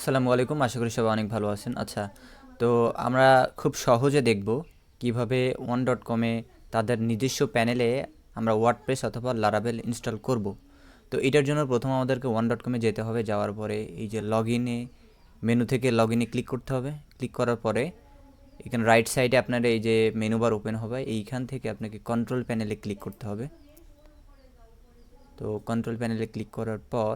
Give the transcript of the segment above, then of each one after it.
আসসালামু আলাইকুম, আশা করি সবাই অনেক ভালো আছেন। আচ্ছা, তো আমরা খুব সহজে দেখব কিভাবে ওয়ান ডট কমে তাদের নিজস্ব প্যানেলে আমরা ওয়ার্ডপ্রেস অথবা লারাভেল ইনস্টল করব। তো এটার জন্য প্রথম আমাদেরকে ওয়ান ডট কমে যেতে হবে। যাওয়ার পরে এই যে লগ ইনে মেনু থেকে লগ ইনে ক্লিক করতে হবে। ক্লিক করার পরে এখানে রাইট সাইডে আপনার এই যে মেনু বার ওপেন হবে, এইখান থেকে আপনাকে কন্ট্রোল প্যানেলে ক্লিক করতে হবে। তো কন্ট্রোল প্যানেলে ক্লিক করার পর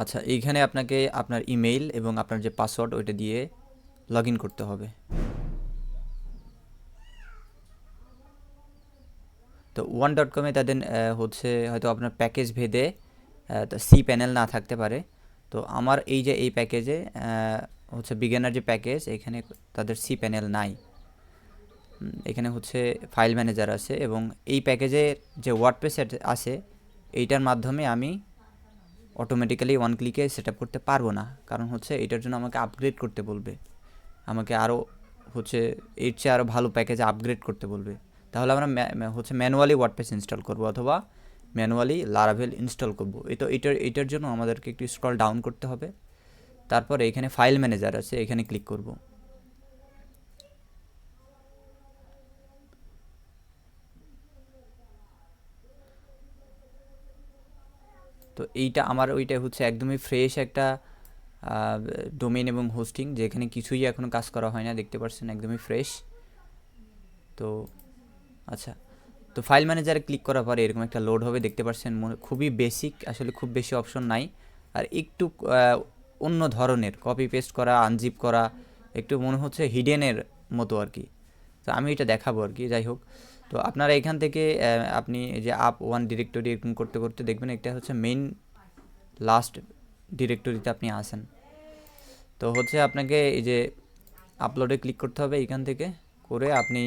আচ্ছা, এইখানে আপনাকে আপনার ইমেইল এবং আপনার যে পাসওয়ার্ড ওইটা দিয়ে লগ ইন করতে হবে। তো ওয়ান ডট কমে তাদের হচ্ছে হয়তো আপনার প্যাকেজ ভেদে সি প্যানেল না থাকতে পারে। তো আমার এই যে এই প্যাকেজে হচ্ছে বিগিনার যে প্যাকেজ, এখানে তাদের সি প্যানেল নাই। এখানে হচ্ছে ফাইল ম্যানেজার আছে এবং এই প্যাকেজে যে ওয়ার্ডপ্রেস আছে এইটার মাধ্যমে আমি অটোমেটিক্যালি ওয়ান ক্লিকে সেট আপ করতে পারবো না, কারণ হচ্ছে এটার জন্য আমাকে আপগ্রেড করতে বলবে। আমাকে আরও হচ্ছে এর চেয়ে আরও ভালো প্যাকেজে আপগ্রেড করতে বলবে। তাহলে আমরা হচ্ছে ম্যানুয়ালি ওয়ার্ডপ্রেস ইনস্টল করব অথবা ম্যানুয়ালি লারাভেল ইনস্টল করব। এটার জন্য আমাদেরকে একটু স্ক্রল ডাউন করতে হবে। তারপরে এখানে ফাইল ম্যানেজার আছে, এখানে ক্লিক করব। তো এইটা আমার ওইটা হচ্ছে একদমই ফ্রেশ একটা ডোমেইন এবং হোস্টিং, যেখানে কিছুই এখনও কাজ করা হয় না, দেখতে পাচ্ছেন একদমই ফ্রেশ। তো আচ্ছা, তো ফাইল ম্যানেজারে ক্লিক করার পরে এরকম একটা লোড হবে, দেখতে পাচ্ছেন। খুবই বেসিক, আসলে খুব বেশি অপশন নাই, আর একটু অন্য ধরনের কপি পেস্ট করা, আনজিপ করা, একটু মনে হচ্ছে হিডেনের মতো আর কি। তো আমি এটা দেখাবো আর কি। যাই হোক, তো আপনারা এখান থেকে আপনি এই যে আপ ওয়ান ডিরেক্টরি এরকম করতে করতে দেখবেন এটা হচ্ছে মেইন লাস্ট ডিরেক্টরিতে আপনি আসেন। তো হচ্ছে আপনাকে এই যে আপলোডে ক্লিক করতে হবে এখান থেকে করে। আপনি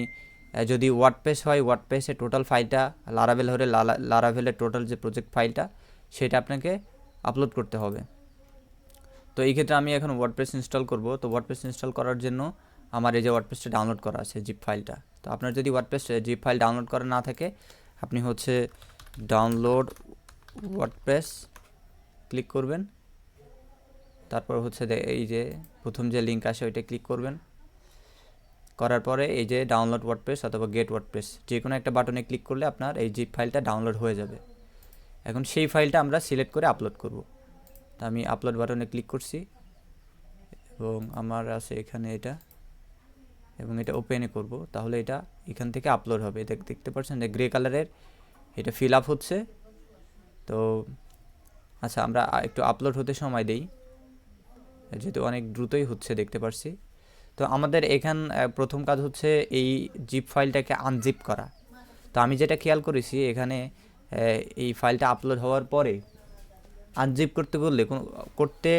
যদি ওয়ার্ডপ্রেস হয়, ওয়ার্ডপ্রেসের টোটাল ফাইলটা, লারাভেল হলে লারাভেলের টোটাল যে প্রজেক্ট ফাইলটা সেটা আপনাকে আপলোড করতে হবে। তো এই ক্ষেত্রে আমি এখন ওয়ার্ডপ্রেস ইনস্টল করব। তো ওয়ার্ডপ্রেস ইনস্টল করার জন্য আমার এই যে ওয়ার্ডপ্রেসটা ডাউনলোড করা আছে, জিপ ফাইলটা। তো আপনার যদি ওয়ার্ডপ্রেস জিপ ফাইল ডাউনলোড করা না থাকে, আপনি হচ্ছে ডাউনলোড ওয়ার্ডপ্রেস ক্লিক করবেন। তারপর হচ্ছে এই যে প্রথম যে লিঙ্ক আসে ওইটা ক্লিক করবেন। করার পরে এই যে ডাউনলোড ওয়ার্ডপ্রেস অথবা গেট ওয়ার্ডপ্রেস যে কোনো একটা বাটনে ক্লিক করলে আপনার এই জিপ ফাইলটা ডাউনলোড হয়ে যাবে। এখন সেই ফাইলটা আমরা সিলেক্ট করে আপলোড করব। তো আমি আপলোড বাটনে ক্লিক করছি এবং আমার আছে এখানে এটা, এবং এটা ওপেনে করব। তাহলে এটা এখান থেকে আপলোড হবে। দেখতে পাচ্ছেন যে গ্রে কালারের এটা ফিল আপ হচ্ছে। তো আচ্ছা, আমরা একটু আপলোড হতে সময় দেই, যেহেতু অনেক দ্রুতই হচ্ছে দেখতে পাচ্ছি। তো আমাদের এখান প্রথম কাজ হচ্ছে এই জিপ ফাইলটাকে আনজিপ করা। তো আমি যেটা খেয়াল করেছি এখানে এই ফাইলটা আপলোড হওয়ার পরে আনজিপ করতে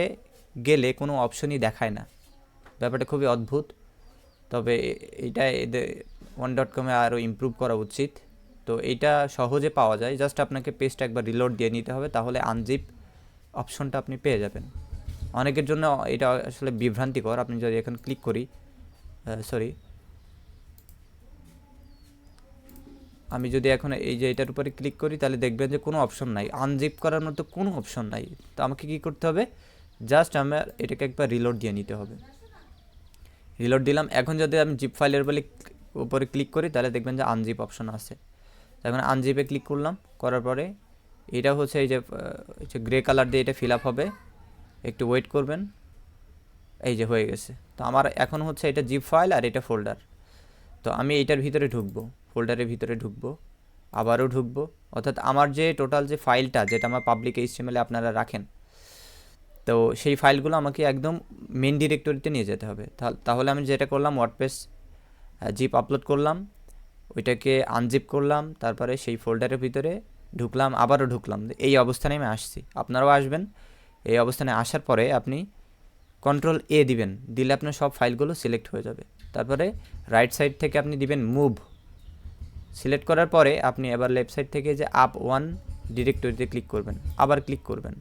গেলে কোনো অপশনই দেখায় না। ব্যাপারটা খুবই অদ্ভুত। তবে এটা এদের ওয়ান ডট কমে আরও ইমপ্রুভ করা উচিত। তো এইটা সহজে পাওয়া যায়, জাস্ট আপনাকে পেজটা একবার রিলোড দিয়ে নিতে হবে, তাহলে আনজিপ অপশনটা আপনি পেয়ে যাবেন। অনেকের জন্য এটা আসলে বিভ্রান্তিকর। আপনি যদি এখন ক্লিক করি, আমি যদি এখন এই যে এটার উপরে ক্লিক করি, তাহলে দেখবেন যে কোনো অপশন নাই, আনজিপ করার মতো কোনো অপশন নাই। তো আমাকে কী করতে হবে, জাস্ট আমার এটাকে একবার রিলোড দিয়ে নিতে হবে। রিলোড দিলাম। এখন যদি আমি জিপ ফাইলের উপরে ক্লিক করি, তাহলে দেখবেন যে আনজিপ অপশন আছে। এখন আনজিপে ক্লিক করলাম, করার পরে এটা হচ্ছে এই যে গ্রে কালার দিয়ে এটা ফিল আপ হবে। একটু ওয়েট করবেন, এই যে হয়ে গেছে। তো আমার এখন হচ্ছে এটা জিপ ফাইল আর এটা ফোল্ডার। তো আমি এইটার ভিতরে ঢুকবো, ফোল্ডারের ভিতরে ঢুকবো, আবারও ঢুকবো। অর্থাৎ আমার যে টোটাল যে ফাইলটা, যেটা আমার পাবলিক এইচটিএমএলে আপনারা রাখেন, তো সেই ফাইলগুলো আমাকে একদম মেন ডিরেক্টরিতে নিয়ে যেতে হবে। তাহলে আমি যেটা করলাম, ওয়ার্ডপ্রেস জিপ আপলোড করলাম, ওইটাকে আনজিপ করলাম, তারপরে সেই ফোল্ডারের ভিতরে ঢুকলাম, আবারও ঢুকলাম। এই অবস্থানে আমি আসছি, আপনারাও আসবেন। এই অবস্থানে আসার পরে আপনি কন্ট্রোল এ দিবেন, দিলে আপনার সব ফাইলগুলো সিলেক্ট হয়ে যাবে। তারপরে রাইট সাইড থেকে আপনি দিবেন মুভ। সিলেক্ট করার পরে আপনি এবার লেফট সাইড থেকে যে আপ ওয়ান ডিরেক্টরিতে ক্লিক করবেন, আবার ক্লিক করবেন,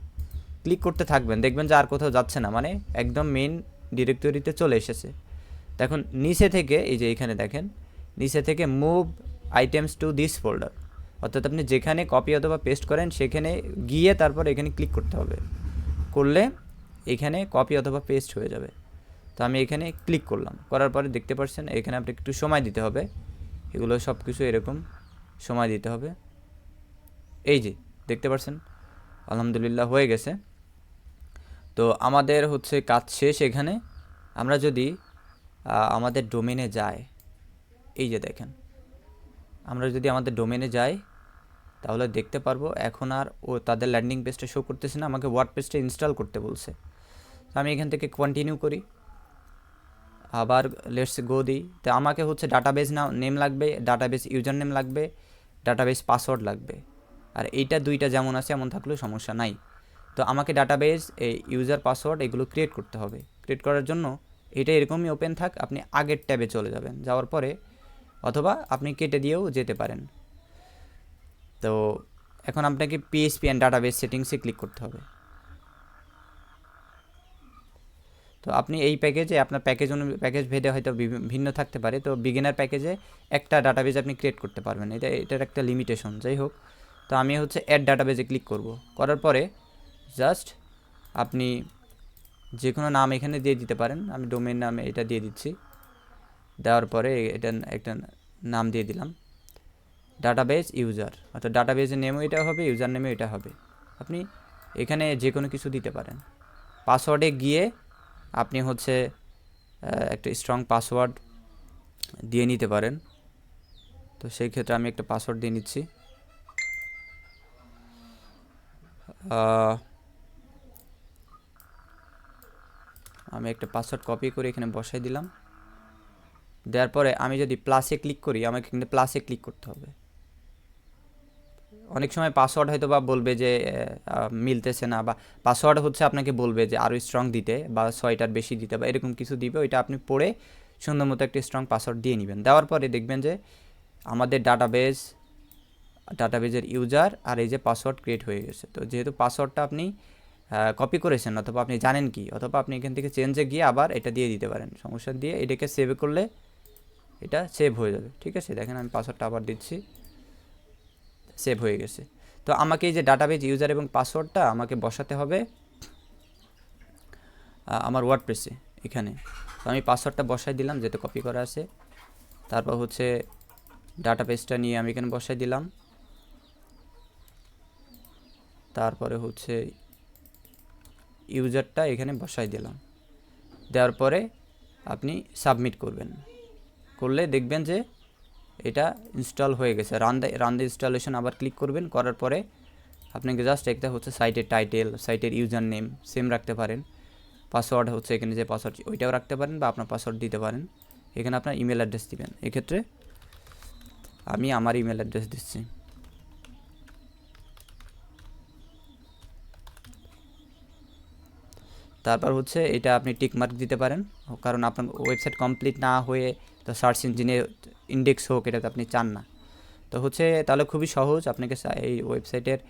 ক্লিক করতে থাকবেন। দেখবেন যে আর কোথাও যাচ্ছে না, মানে একদম মেন ডিরেক্টরিতে চলে এসেছে। দেখুন নিচে থেকে এই যে এখানে দেখেন, নিচে থেকে move items to this folder, অর্থাৎ আপনি যেখানে কপি অথবা পেস্ট করেন সেখানে গিয়ে তারপর এখানে ক্লিক করতে হবে। করলে এখানে কপি অথবা পেস্ট হয়ে যাবে। তো আমি এখানে ক্লিক করলাম, করার পরে দেখতে পাচ্ছেন এখানে আপনি একটু সময় দিতে হবে, এগুলো সব কিছু এরকম সময় দিতে হবে। এই যে দেখতে পাচ্ছেন আলহামদুলিল্লাহ হয়ে গেছে। তো আমাদের হচ্ছে কাজ শেষ। এখানে আমরা যদি আমাদের ডোমেনে যাই, এই যে দেখেন, আমরা যদি আমাদের ডোমেনে যাই তাহলে দেখতে পারবো এখন আর তাদের ল্যান্ডিং পেজটা শো করতেছে না, আমাকে ওয়ার্ডপ্রেসটা ইনস্টল করতে বলছে। আমি এখান থেকে কন্টিনিউ করি, আবার লেটস গো দিই। তো আমাকে হচ্ছে ডাটাবেস নেম লাগবে, ডাটাবেস ইউজার নেম লাগবে, ডাটাবেস পাসওয়ার্ড লাগবে। আর এইটা দুইটা যেমন আছে এমন থাকলেও সমস্যা নাই। তো আমাকে ডাটাবেস এই ইউজার পাসওয়ার্ড এগুলো ক্রিয়েট করতে হবে। ক্রিয়েট করার জন্য এটা এরকমই ওপেন থাক, আপনি আগের ট্যাবে চলে যাবেন, যাওয়ার পরে অথবা আপনি কেটে দিয়েও যেতে পারেন। তো এখন আপনাকে পিএইচপি অ্যান্ড ডাটাবেস সেটিংসে ক্লিক করতে হবে। তো আপনি এই প্যাকেজে আপনার প্যাকেজ ভেদে হয়তো ভিন্ন থাকতে পারে। তো বিগিনার প্যাকেজে একটা ডাটাবেজ আপনি ক্রিয়েট করতে পারবেন, এটার একটা লিমিটেশন। যাই হোক, তো আমি হচ্ছে অ্যাড ডাটাবেজে ক্লিক করব। করার পরে জাস্ট আপনি যে কোনো নাম এখানে দিয়ে দিতে পারেন। আমি ডোমেন নামে এটা দিয়ে দিচ্ছি, দেওয়ার পরে এটা একটা নাম দিয়ে দিলাম ডাটাবেজ ইউজার, অর্থাৎ ডাটাবেজের নেমও এটা হবে, ইউজার নেমও এটা হবে। আপনি এখানে যে কোনো কিছু দিতে পারেন। পাসওয়ার্ডে গিয়ে আপনি হচ্ছে একটা স্ট্রং পাসওয়ার্ড দিয়ে নিতে পারেন। তো সেই ক্ষেত্রে আমি একটা পাসওয়ার্ড দিয়ে নিচ্ছি। আমি একটা পাসওয়ার্ড কপি করে এখানে বসাই দিলাম। দেওয়ার পরে আমি যদি প্লাসে ক্লিক করি, আমাকে কিন্তু প্লাসে ক্লিক করতে হবে। অনেক সময় পাসওয়ার্ড হয়তো বা বলবে যে মিলতেছে না, বা পাসওয়ার্ড হচ্ছে আপনাকে বলবে যে আরও স্ট্রং দিতে বা 6টার বেশি দিতে বা এরকম কিছু দিবে। ওইটা আপনি পড়ে সুন্দর মতো একটা স্ট্রং পাসওয়ার্ড দিয়ে নেবেন। দেওয়ার পরে দেখবেন যে আমাদের ডাটাবেজের ইউজার আর এই যে পাসওয়ার্ড ক্রিয়েট হয়ে গেছে। তো যেহেতু পাসওয়ার্ডটা আপনি কপি করেছেন, অথবা আপনি জানেন কি, অথবা আপনি এখান থেকে চেঞ্জে গিয়ে আবার এটা দিয়ে দিতে পারেন, সমস্যা দিয়ে এটাকে সেভ করলে এটা সেভ হয়ে যাবে। ঠিক আছে, দেখেন আমি পাসওয়ার্ডটা আবার দিচ্ছি, সেভ হয়ে গেছে। তো আমাকে এই যে ডাটাবেজ ইউজার এবং পাসওয়ার্ডটা আমাকে বসাতে হবে আমার ওয়ার্ডপ্রেসে এখানে। তো আমি পাসওয়ার্ডটা বসাই দিলাম, যেহেতু কপি করা আছে। তারপর হচ্ছে ডাটাবেসটা নিয়ে আমি এখানে বসাই দিলাম। তারপরে হচ্ছে ইউজারটা এখানে বসাই দিলাম। দেওয়ার পরে আপনি সাবমিট করবেন, করলে দেখবেন যে এটা ইনস্টল হয়ে গেছে। রান দ্য ইনস্টলেশন আবার ক্লিক করবেন। করার পরে আপনাকে জাস্ট একটা হচ্ছে সাইটের টাইটেল, সাইটের ইউজার নেম সেম রাখতে পারেন। পাসওয়ার্ড হচ্ছে এখানে যে পাসওয়ার্ড ওইটাও রাখতে পারেন, বা আপনার পাসওয়ার্ড দিতে পারেন। এখানে আপনার ইমেল অ্যাড্রেস দিবেন। এক্ষেত্রে আমি আমার ইমেল অ্যাড্রেস দিচ্ছি। তারপর হচ্ছে এটা আপনি টিক মার্ক দিতে পারেন, কারণ আপনার ওয়েবসাইট কমপ্লিট না হয়ে তো সার্চ ইঞ্জিনে ইন্ডেক্স হোক, এটা তো আপনি চান না। তো হচ্ছে তাহলে খুবই সহজ। আপনাকে এই ওয়েবসাইটের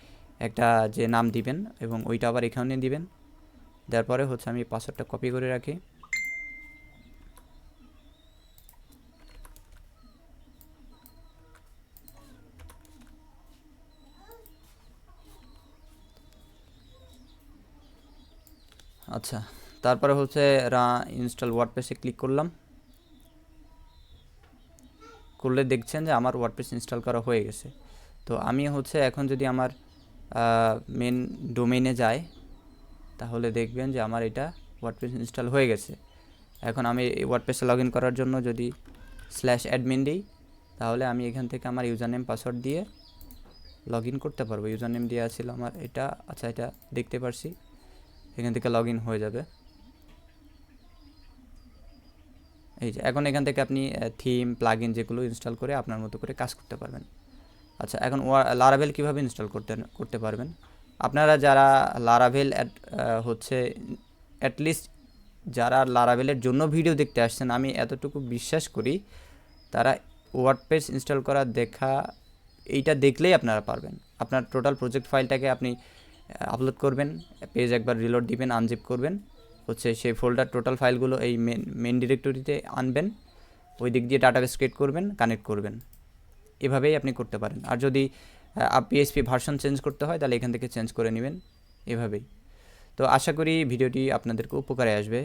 একটা যে নাম দিবেন এবং ওইটা আবার এখানে দিবেন। দেওয়ার পরে হচ্ছে আমি পাসওয়ার্ডটা কপি করে রাখি। আচ্ছা, তারপরে হচ্ছে ইনস্টল ওয়ার্ডপ্রেসে ক্লিক করলাম। করলে দেখছেন যে আমার ওয়ার্ডপ্রেস ইনস্টল করা হয়ে গেছে। তো আমি হচ্ছে এখন যদি আমার মেন ডোমেইনে যাই, তাহলে দেখবেন যে আমার এটা ওয়ার্ডপ্রেস ইনস্টল হয়ে গেছে। এখন আমি এই ওয়ার্ডপ্রেসে লগ ইন করার জন্য যদি /admin দিই, তাহলে আমি এখান থেকে আমার ইউজার নেম পাসওয়ার্ড দিয়ে লগ ইন করতে পারবো। ইউজার নেম দেওয়া ছিল আমার এটা। আচ্ছা, এটা দেখতে পারছি, এখান থেকে লগ ইন হয়ে যাবে। এই যে এখন এখান থেকে আপনি থিম প্লাগইন যেগুলো ইনস্টল করে আপনার মতো করে কাজ করতে পারবেন। আচ্ছা, এখন লারাভেল কীভাবে ইনস্টল করতে পারবেন? আপনারা যারা লারাভেল হচ্ছে অ্যাটলিস্ট যারা লারাভেলের জন্য ভিডিও দেখতে আসছেন, আমি এতটুকু বিশ্বাস করি তারা ওয়ার্ডপ্রেস ইনস্টল করা এইটা দেখলেই আপনারা পারবেন। আপনার টোটাল প্রজেক্ট ফাইলটাকে আপনি আপলোড করবেন, পেজ একবার রিলোড দিবেন, আনজিপ করবেন, হচ্ছে সেই ফোল্ডার টোটাল ফাইলগুলো এই মেন ডিরেক্টরিতে আনবেন, ওই দিক দিয়ে ডাটাবেস ক্রিয়েট করবেন, কানেক্ট করবেন। এভাবেই আপনি করতে পারেন। আর যদি পিএইচপি ভার্সন চেঞ্জ করতে হয় তাহলে এখান থেকে চেঞ্জ করে নেবেন, এভাবেই। তো আশা করি ভিডিওটি আপনাদেরকে উপকারে আসবে।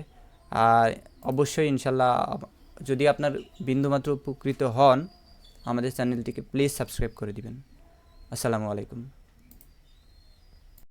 আর অবশ্যই ইনশাল্লাহ যদি আপনার বিন্দুমাত্র উপকৃত হন আমাদের চ্যানেলটিকে প্লিজ সাবস্ক্রাইব করে দিবেন। আসসালামু আলাইকুম।